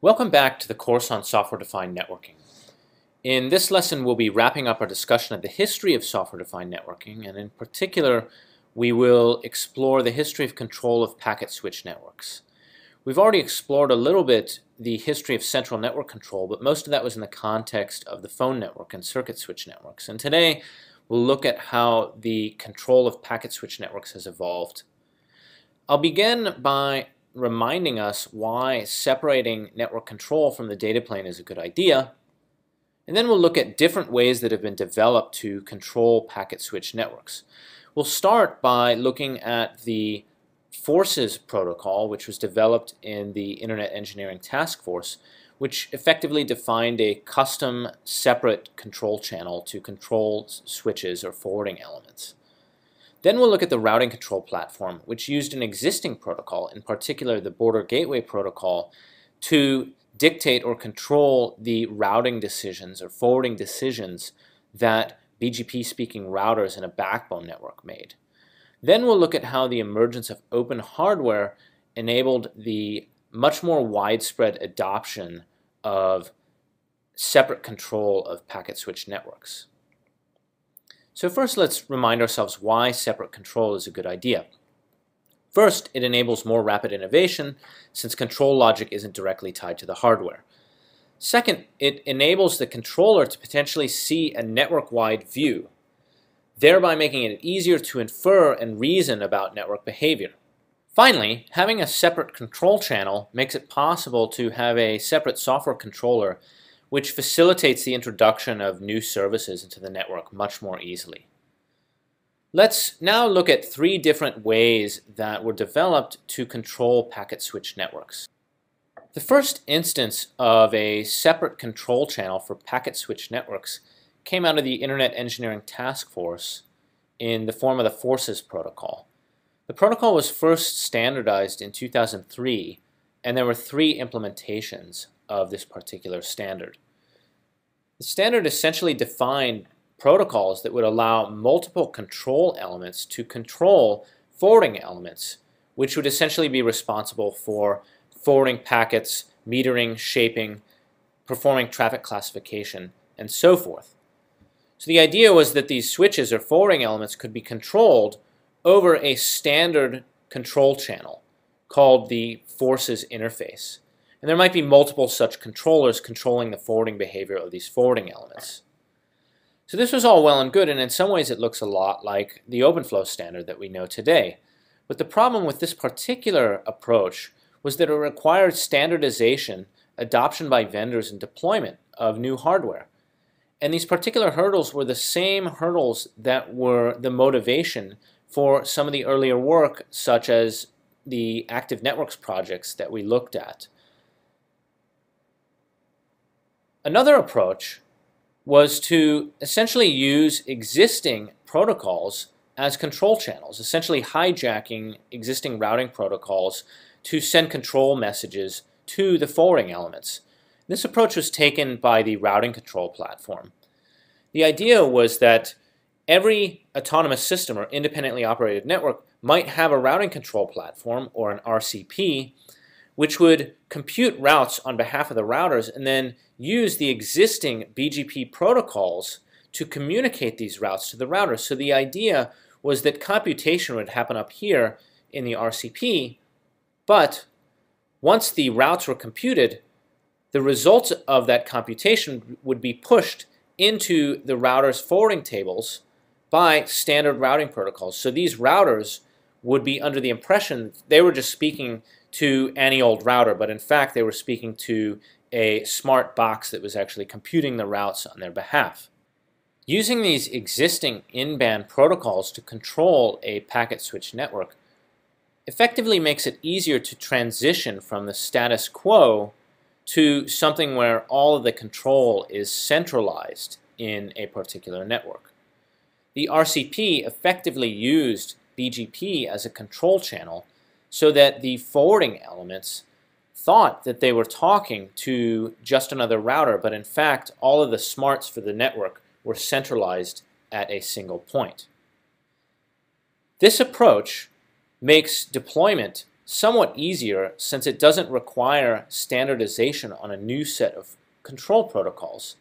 Welcome back to the course on software-defined networking. In this lesson, we'll be wrapping up our discussion of the history of software-defined networking, and in particular, we will explore the history of control of packet switch networks. We've already explored a little bit the history of central network control, but most of that was in the context of the phone network and circuit switch networks. And today, we'll look at how the control of packet switch networks has evolved. I'll begin by reminding us why separating network control from the data plane is a good idea, and then we'll look at different ways that have been developed to control packet switch networks. We'll start by looking at the Forces protocol, which was developed in the Internet Engineering Task Force, which effectively defined a custom separate control channel to control switches or forwarding elements. Then we'll look at the routing control platform, which used an existing protocol, in particular the Border Gateway Protocol, to dictate or control the routing decisions or forwarding decisions that BGP-speaking routers in a backbone network made. Then we'll look at how the emergence of open hardware enabled the much more widespread adoption of separate control of packet switch networks. So first, let's remind ourselves why separate control is a good idea. First, it enables more rapid innovation since control logic isn't directly tied to the hardware. Second, it enables the controller to potentially see a network-wide view, thereby making it easier to infer and reason about network behavior. Finally, having a separate control channel makes it possible to have a separate software controller which facilitates the introduction of new services into the network much more easily. Let's now look at three different ways that were developed to control packet switch networks. The first instance of a separate control channel for packet switch networks came out of the Internet Engineering Task Force in the form of the Forces protocol. The protocol was first standardized in 2003, and there were three implementations of this particular standard. The standard essentially defined protocols that would allow multiple control elements to control forwarding elements, which would essentially be responsible for forwarding packets, metering, shaping, performing traffic classification, and so forth. So the idea was that these switches or forwarding elements could be controlled over a standard control channel called the Forces interface. And there might be multiple such controllers controlling the forwarding behavior of these forwarding elements. So this was all well and good, and in some ways it looks a lot like the OpenFlow standard that we know today. But the problem with this particular approach was that it required standardization, adoption by vendors, and deployment of new hardware. And these particular hurdles were the same hurdles that were the motivation for some of the earlier work, such as the active networks projects that we looked at. Another approach was to essentially use existing protocols as control channels, essentially hijacking existing routing protocols to send control messages to the forwarding elements. This approach was taken by the routing control platform. The idea was that every autonomous system or independently operated network might have a routing control platform, or an RCP, which would compute routes on behalf of the routers and then use the existing BGP protocols to communicate these routes to the routers. So the idea was that computation would happen up here in the RCP, but once the routes were computed, the results of that computation would be pushed into the router's forwarding tables by standard routing protocols. So these routers would be under the impression they were just speaking to any old router, but in fact they were speaking to a smart box that was actually computing the routes on their behalf. Using these existing in-band protocols to control a packet switch network effectively makes it easier to transition from the status quo to something where all of the control is centralized in a particular network. The RCP effectively used BGP as a control channel so that the forwarding elements thought that they were talking to just another router, but in fact all of the smarts for the network were centralized at a single point. This approach makes deployment somewhat easier since it doesn't require standardization on a new set of control protocols.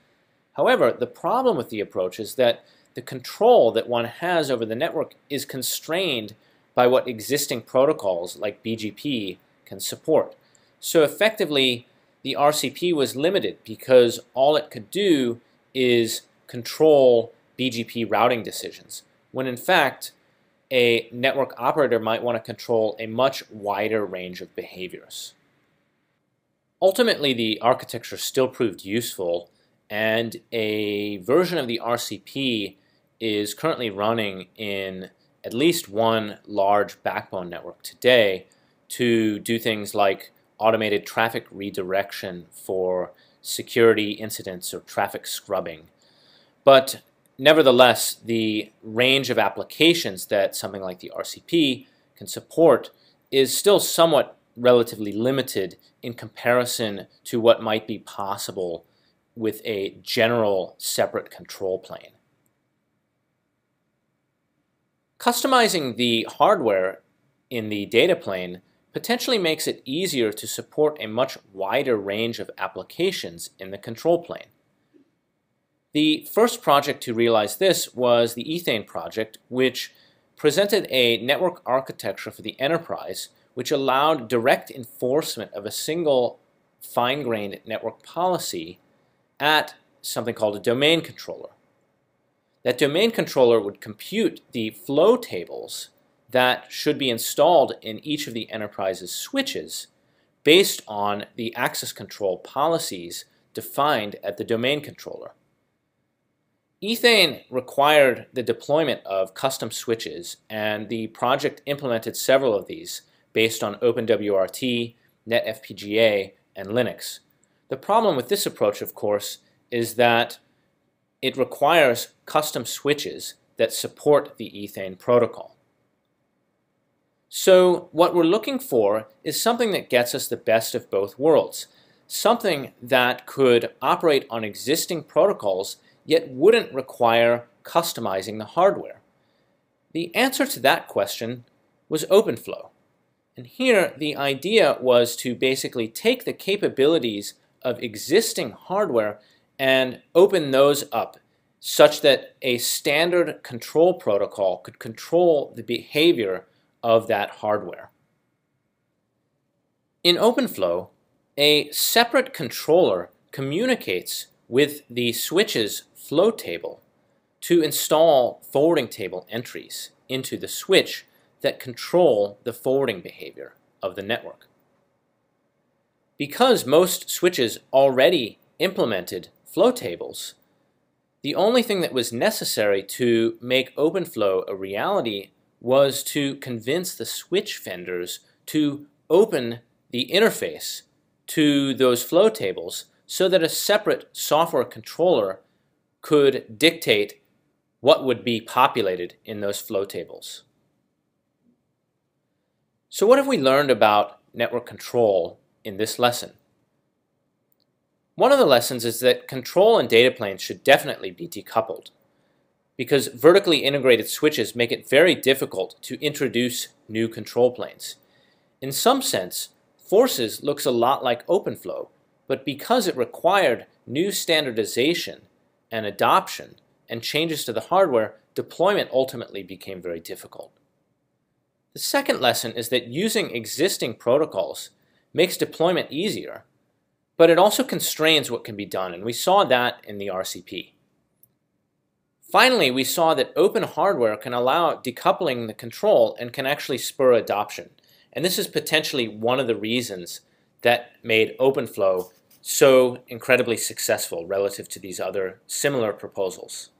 However, the problem with the approach is that the control that one has over the network is constrained by what existing protocols like BGP can support. So effectively, the RCP was limited because all it could do is control BGP routing decisions, when in fact, a network operator might want to control a much wider range of behaviors. Ultimately, the architecture still proved useful, and a version of the RCP is currently running in at least one large backbone network today to do things like automated traffic redirection for security incidents or traffic scrubbing. But nevertheless, the range of applications that something like the RCP can support is still somewhat relatively limited in comparison to what might be possible with a general separate control plane. Customizing the hardware in the data plane potentially makes it easier to support a much wider range of applications in the control plane. The first project to realize this was the Ethane project, which presented a network architecture for the enterprise which allowed direct enforcement of a single fine-grained network policy at something called a domain controller. That domain controller would compute the flow tables that should be installed in each of the enterprise's switches based on the access control policies defined at the domain controller. Ethane required the deployment of custom switches, and the project implemented several of these based on OpenWRT, NetFPGA, and Linux. The problem with this approach, of course, is that it requires custom switches that support the Ethane protocol. So what we're looking for is something that gets us the best of both worlds, something that could operate on existing protocols yet wouldn't require customizing the hardware. The answer to that question was OpenFlow. And here the idea was to basically take the capabilities of existing hardware and open those up such that a standard control protocol could control the behavior of that hardware. In OpenFlow, a separate controller communicates with the switch's flow table to install forwarding table entries into the switch that control the forwarding behavior of the network. Because most switches already implemented flow tables, the only thing that was necessary to make OpenFlow a reality was to convince the switch vendors to open the interface to those flow tables so that a separate software controller could dictate what would be populated in those flow tables. So what have we learned about network control in this lesson? One of the lessons is that control and data planes should definitely be decoupled, because vertically integrated switches make it very difficult to introduce new control planes. In some sense, Forces looks a lot like OpenFlow, but because it required new standardization and adoption and changes to the hardware, deployment ultimately became very difficult. The second lesson is that using existing protocols makes deployment easier, but it also constrains what can be done, and we saw that in the RCP. Finally, we saw that open hardware can allow decoupling the control and can actually spur adoption, and this is potentially one of the reasons that made OpenFlow so incredibly successful relative to these other similar proposals.